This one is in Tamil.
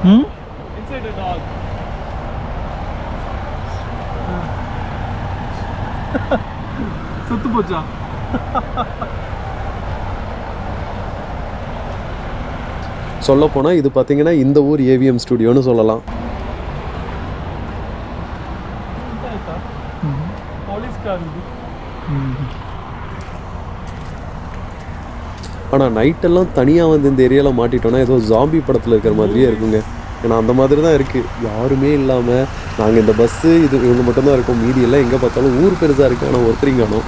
Inside the dog. செத்து போச்சா? சொல்லப்போனால் இது பார்த்தீங்கன்னா இந்த ஊர் ஏவிஎம் ஸ்டுடியோன்னு சொல்லலாம். ஆனால் நைட்டெல்லாம் தனியாக வந்து இந்த ஏரியாவில் மாட்டிட்டோன்னா ஏதோ ஜாம்பி படத்தில் இருக்கிற மாதிரியே இருக்குங்க. ஏன்னா அந்த மாதிரி தான் இருக்குது. யாருமே இல்லாமல் நாங்கள் இந்த பஸ்ஸு இவங்க மட்டும்தான் இருக்கோம். மீதி எல்லாம் எங்கே பார்த்தாலும் ஊர் பெருசாக இருக்குது, ஆனால் ஒருத்தரையும் காணோம்.